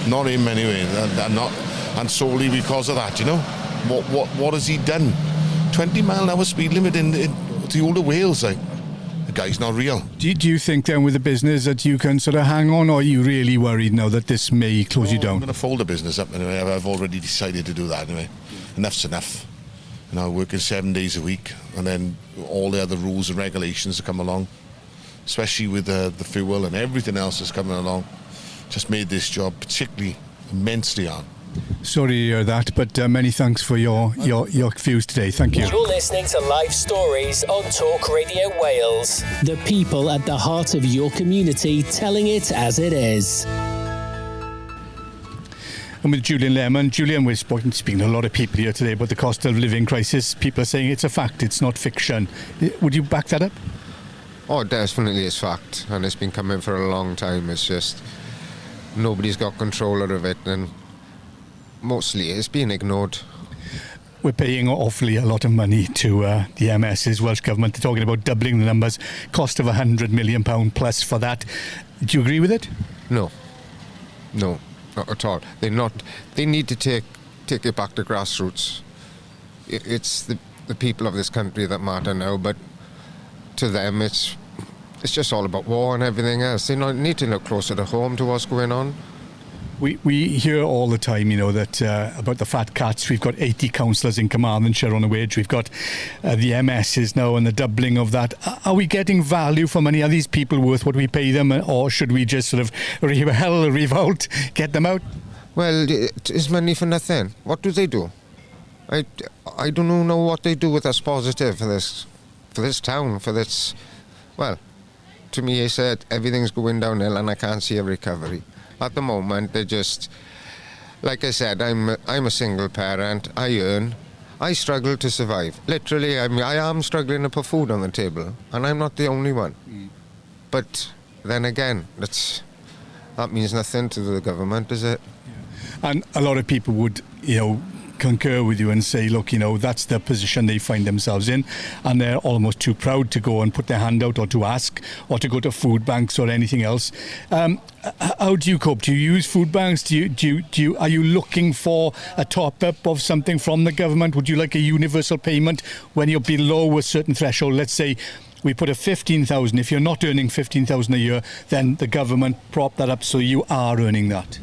Not him anyway, and solely because of that, you know. What has he done? 20 mile an hour speed limit in the older Wales, like. The guy's not real. Do you think then with the business that you can sort of hang on, or are you really worried now that this may close you down? I'm going to fold the business up anyway. I've already decided to do that anyway. Enough's enough. You know, working 7 days a week, and then all the other rules and regulations that come along, especially with the fuel and everything else that's coming along, just made this job particularly immensely hard. Sorry to hear that, but many thanks for your views today. Thank you. You're listening to Live Stories on Talk Radio Wales. The people at the heart of your community telling it as it is. I'm with Julian Lemon. Julian, we're speaking to a lot of people here today about the cost of living crisis. People are saying it's a fact, it's not fiction. Would you back that up? Oh, definitely it's fact, and it's been coming for a long time. It's just nobody's got control of it, and mostly it's being ignored. We're paying awfully a lot of money to the MS's Welsh Government. They're talking about doubling the numbers, cost of £100 million plus for that. Do you agree with it? No, not at all. They need to take it back to grassroots. It's the people of this country that matter now, but to them it's just all about war and everything else. They need to look closer to home to what's going on. We hear all the time, you know, that about the fat cats. We've got 80 councillors in Carmarthenshire on a wage. We've got the MSs now and the doubling of that. Are we getting value for money? Are these people worth what we pay them, or should we just sort of revolt, get them out? Well, it's money for nothing. What do they do? I don't know what they do with us positive for this town, for this. Well, to me, I said everything's going downhill and I can't see a recovery. At the moment, they're just, like I said, I'm a single parent. I struggle to survive. Literally, I am struggling to put food on the table, and I'm not the only one. But then again, that means nothing to the government, does it? Yeah. And a lot of people would, you know, concur with you and say, look, you know, that's the position they find themselves in, and they're almost too proud to go and put their hand out or to ask or to go to food banks or anything else. How do you cope? Do you use food banks? Are you looking for a top-up of something from the government? Would you like a universal payment when you're below a certain threshold? Let's say we put a 15,000. If you're not earning 15,000 a year, then the government prop that up so you are earning that.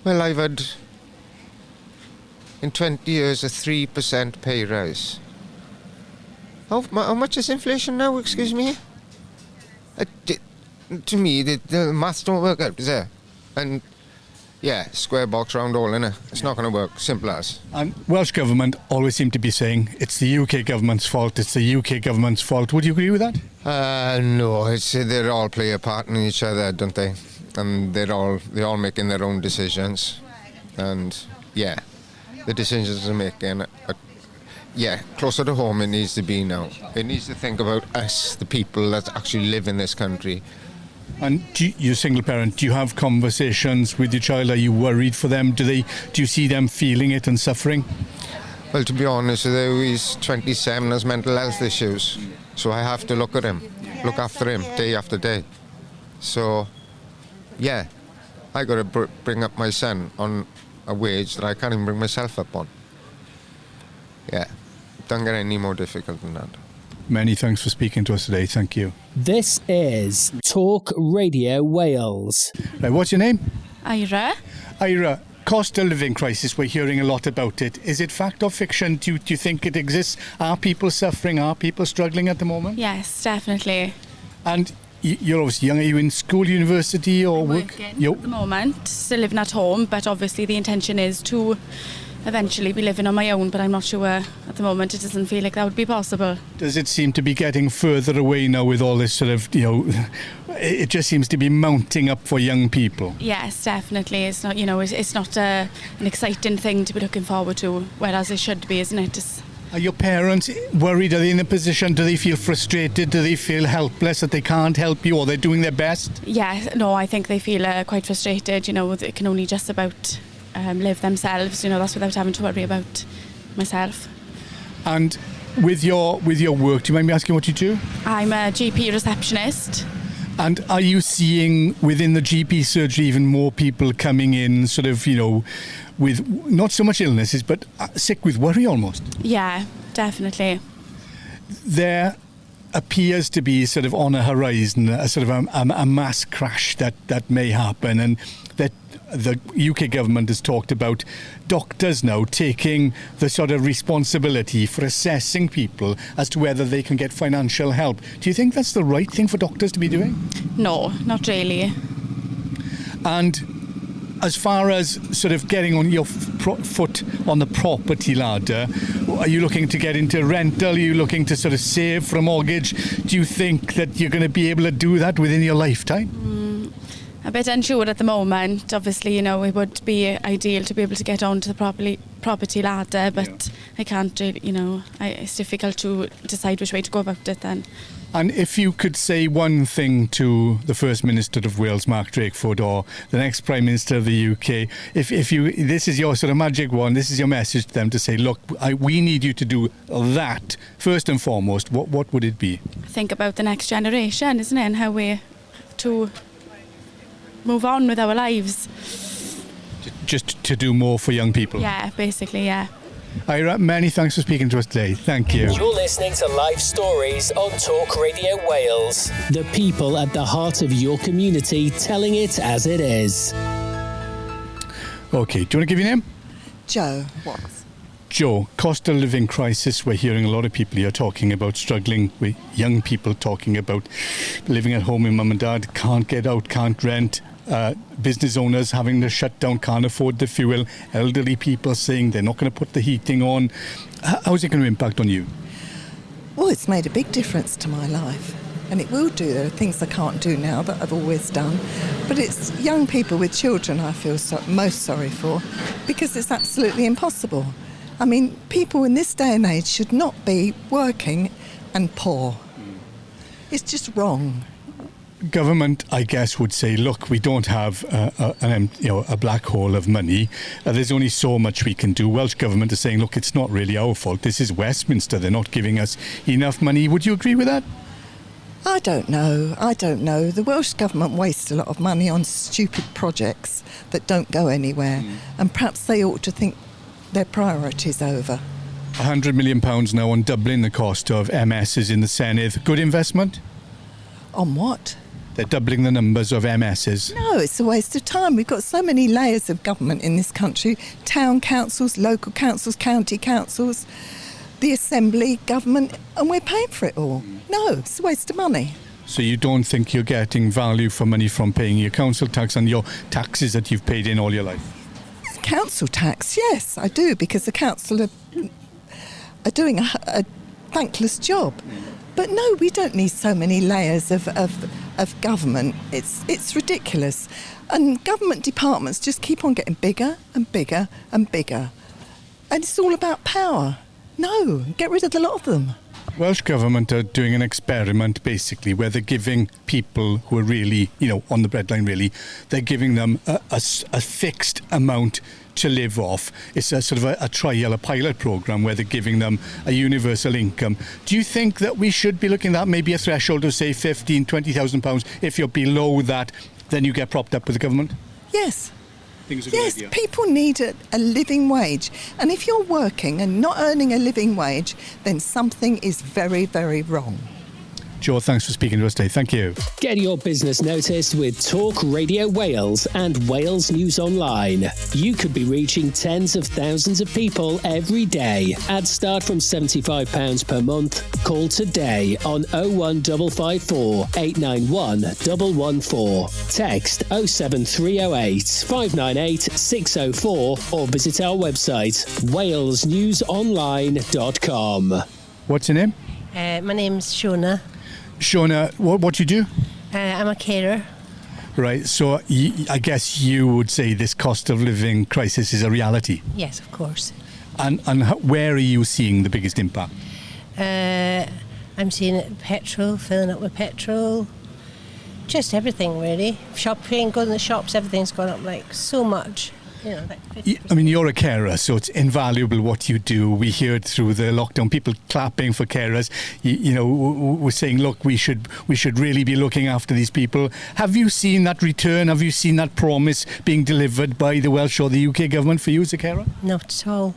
Well, I've had in 20 years a 3% pay rise. How much is inflation now, excuse me? To me, the maths don't work out, does it? And yeah, square box, round hole, innit? It's not going to work, simple as. And Welsh Government always seem to be saying it's the UK Government's fault, it's the UK Government's fault. Would you agree with that? No, they all play a part in each other, don't they? And they're all making their own decisions. And yeah, the decisions they're making, closer to home it needs to be now. It needs to think about us, the people that actually live in this country. And you're a single parent, do you have conversations with your child? Are you worried for them? Do you see them feeling it and suffering? Well, to be honest with you, he's 27, has mental health issues. So I have to look at him, look after him day after day. So, yeah, I got to bring up my son on a wage that I can't even bring myself up on. Yeah, don't get any more difficult than that. Many thanks for speaking to us today. Thank you. This is Talk Radio Wales. Right, what's your name? Ira. Ira, cost of living crisis, we're hearing a lot about it. Is it fact or fiction? Do you think it exists? Are people suffering? Are people struggling at the moment? Yes, definitely. And you're obviously young. Are you in school, university or work? Working at the moment, still living at home, but obviously the intention is to eventually be living on my own, but I'm not sure at the moment. It doesn't feel like that would be possible. Does it seem to be getting further away now with all this sort of, you know, it just seems to be mounting up for young people? Yes, definitely. It's not, you know, it's not an exciting thing to be looking forward to, whereas it should be, isn't it? Are your parents worried? Are they in a position? Do they feel frustrated? Do they feel helpless that they can't help you, or they're doing their best? Yeah, no, I think they feel quite frustrated. You know, they can only just about live themselves. You know, that's without having to worry about myself. And with your work, do you mind me asking what you do? I'm a GP receptionist. And are you seeing within the GP surgery even more people coming in sort of, with not so much illnesses, but sick with worry almost? Yeah, definitely. There appears to be sort of on a horizon a sort of a mass crash that may happen, and that the UK government has talked about doctors now taking the sort of responsibility for assessing people as to whether they can get financial help. Do you think that's the right thing for doctors to be doing? No, not really. And as far as sort of getting on your foot on the property ladder, are you looking to get into rental? Are you looking to sort of save for a mortgage? Do you think that you're going to be able to do that within your lifetime? A bit unsure at the moment. Obviously, it would be ideal to be able to get onto the property ladder, but I can't do, it's difficult to decide which way to go about it then. And if you could say one thing to the First Minister of Wales, Mark Drakeford, or the next Prime Minister of the UK, if you, this is your sort of magic wand, this is your message to them to say, look, we need you to do that first and foremost, what would it be? Think about the next generation, isn't it, and how we're to move on with our lives. Just to do more for young people? Yeah, basically, yeah. Ira, many thanks for speaking to us today. Thank you. You're listening to Live Stories on Talk Radio Wales. The people at the heart of your community telling it as it is. OK, do you want to give your name? Joe. What? Joe, cost of living crisis. We're hearing a lot of people here talking about struggling, with young people talking about living at home with mum and dad, can't get out, can't rent. Business owners having to shut down, can't afford the fuel. Elderly people saying they're not going to put the heating on. How's it going to impact on you? Well, it's made a big difference to my life. And it will do. There are things I can't do now that I've always done. But it's young people with children I feel most sorry for, because it's absolutely impossible. I mean, people in this day and age should not be working and poor. It's just wrong. Government, I guess, would say, look, we don't have a black hole of money. There's only so much we can do. Welsh Government is saying, look, it's not really our fault. This is Westminster. They're not giving us enough money. Would you agree with that? I don't know. The Welsh Government wastes a lot of money on stupid projects that don't go anywhere. And perhaps they ought to think their priorities over. £100 million now on doubling the cost of MSs in the Senedd. Good investment? On what? They're doubling the numbers of MSs. No, it's a waste of time. We've got so many layers of government in this country. Town councils, local councils, county councils, the assembly, government, and we're paying for it all. No, it's a waste of money. So you don't think you're getting value for money from paying your council tax and your taxes that you've paid in all your life? Council tax, yes, I do, because the council are doing a thankless job. But no, we don't need so many layers of government. It's ridiculous. And government departments just keep on getting bigger and bigger and bigger. And it's all about power. No, get rid of the lot of them. Welsh Government are doing an experiment, basically, where they're giving people who are really, on the breadline, really, they're giving them a fixed amount to live off. It's a sort of a trial, a pilot programme where they're giving them a universal income. Do you think that we should be looking at maybe a threshold of, say, £15,000, £20,000? If you're below that, then you get propped up with the government? Yes. Yes, people need a living wage. And if you're working and not earning a living wage, then something is very, very wrong. Joe, thanks for speaking to us today. Thank you. Get your business noticed with Talk Radio Wales and Wales News Online. You could be reaching tens of thousands of people every day. Ads start from £75 per month. Call today on 01554 891 114. Text 07308 598 604 or visit our website walesnewsonline.com. What's your name? My name's Shona. Shona, what do you do? I'm a carer. Right, so I guess you would say this cost of living crisis is a reality. Yes, of course. And where are you seeing the biggest impact? I'm seeing it petrol, filling up with petrol. Just everything, really. Shopping, going to the shops, everything's gone up like so much. Like 50%. I mean, you're a carer, so it's invaluable what you do. We hear it through the lockdown, people clapping for carers. We're saying, look, we should really be looking after these people. Have you seen that return? Have you seen that promise being delivered by the Welsh or the UK government for you as a carer? Not at all.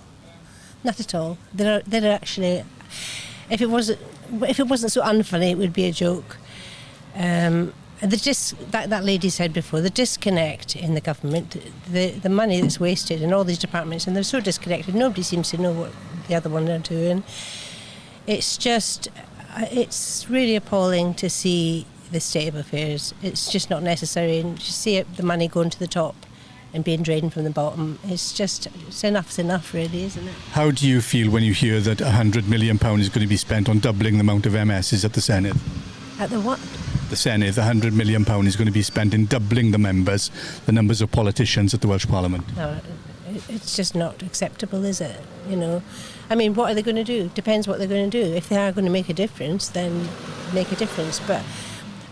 Not at all. They're actually. If it wasn't so unfunny, it would be a joke. That lady said before, the disconnect in the government, the money that's wasted in all these departments, and they're so disconnected, nobody seems to know what the other one are doing. It's really appalling to see the state of affairs. It's just not necessary, and to see the money going to the top and being drained from the bottom, enough's enough, really, isn't it? How do you feel when you hear that £100 million is going to be spent on doubling the amount of MSs at the Senedd? At the what? The Senedd, the £100 million is going to be spent in doubling the numbers of politicians at the Welsh Parliament. No, it's just not acceptable, is it? I mean, what are they going to do? Depends what they're going to do. If they are going to make a difference, then make a difference. But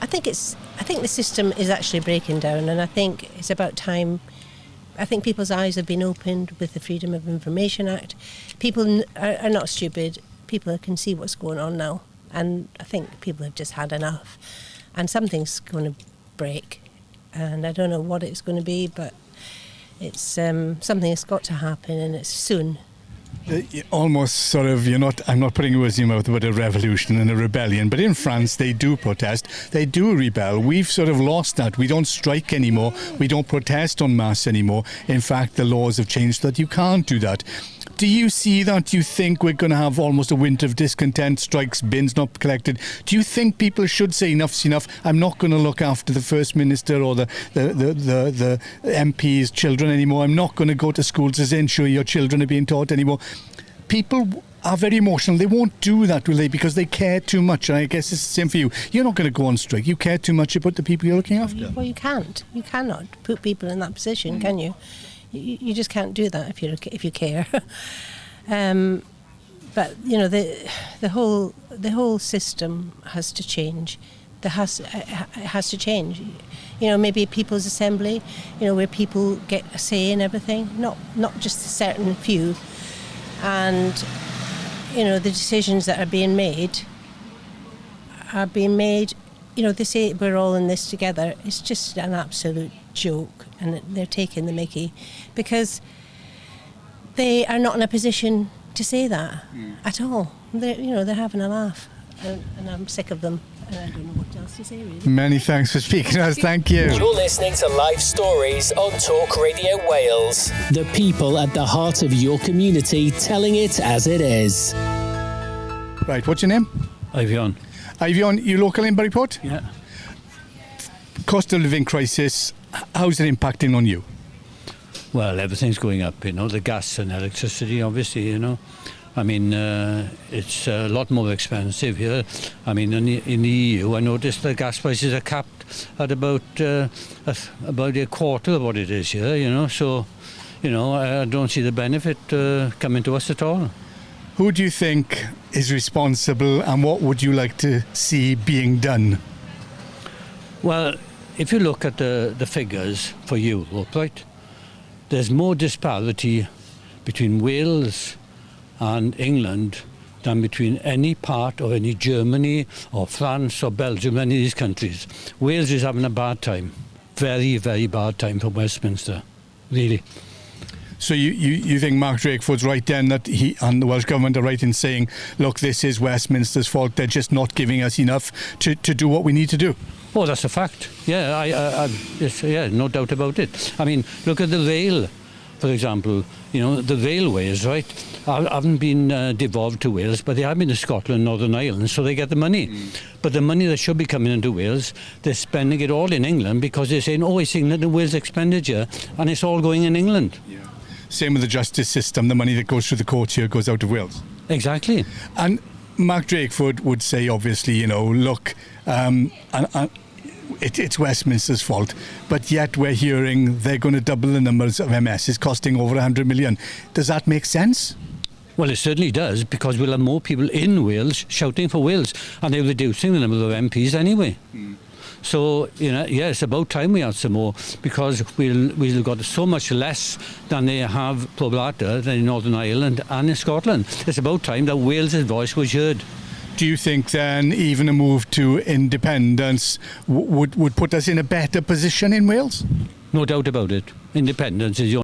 I think the system is actually breaking down, and I think it's about time. I think people's eyes have been opened with the Freedom of Information Act. People are not stupid. People can see what's going on now. And I think people have just had enough. And something's going to break. And I don't know what it's going to be, but it's something that's got to happen, and it's soon. Almost sort of, I'm not putting words in your mouth about a revolution and a rebellion, but in France they do protest, they do rebel. We've sort of lost that. We don't strike anymore, we don't protest en masse anymore. In fact, the laws have changed that you can't do that. Do you see that? Do you think we're going to have almost a winter of discontent, strikes, bins not collected? Do you think people should say enough's enough? I'm not going to look after the First Minister or the MP's children anymore. I'm not going to go to schools to ensure your children are being taught anymore. People are very emotional. They won't do that, will they? Because they care too much. And I guess it's the same for you. You're not going to go on strike. You care too much about the people you're looking after. Well, you can't. You cannot put people in that position, can you? You just can't do that if you care. But the whole system has to change. It has to change. Maybe a people's assembly, where people get a say in everything, not just a certain few. And the decisions that are being made. They say we're all in this together. It's just an absolute joke, and they're taking the mickey because they are not in a position to say that at all. They're having a laugh, and I'm sick of them. And I don't know what else to say, really. Many thanks for speaking to us. Thank you. You're listening to Live Stories on Talk Radio Wales. The people at the heart of your community telling it as it is. Right, what's your name? Ivion. Ivion, you local in Burry Port? Yeah. Cost of living crisis, how's it impacting on you? Well, everything's going up, the gas and electricity, obviously, I mean, it's a lot more expensive here. I mean, in the EU, I noticed the gas prices are capped at about a quarter of what it is here, So, I don't see the benefit coming to us at all. Who do you think is responsible, and what would you like to see being done? Well, if you look at the figures for Europe, right, there's more disparity between Wales and England than between any part of any Germany or France or Belgium, any of these countries. Wales is having a bad time, very, very bad time for Westminster, really. So you think Mark Drakeford's right then, that he and the Welsh Government are right in saying, look, this is Westminster's fault, they're just not giving us enough to do what we need to do? Oh, that's a fact. Yeah, no doubt about it. I mean, look at the rail, for example. The railways, right, haven't been devolved to Wales, but they have been to Scotland, Northern Ireland, so they get the money. But the money that should be coming into Wales, they're spending it all in England because they're saying, it's England and Wales expenditure, and it's all going in England. Yeah. Same with the justice system. The money that goes through the courts here goes out of Wales. Exactly. And Mark Drakeford would say, obviously, look, it's Westminster's fault, but yet we're hearing they're going to double the numbers of MSs, costing over 100 million. Does that make sense? Well, it certainly does, because we'll have more people in Wales shouting for Wales, and they're reducing the number of MPs anyway. So, yeah, it's about time we had some more, because we've got so much less than they have pro rata than in Northern Ireland and in Scotland. It's about time that Wales' voice was heard. Do you think then even a move to independence would put us in a better position in Wales? No doubt about it. Independence is the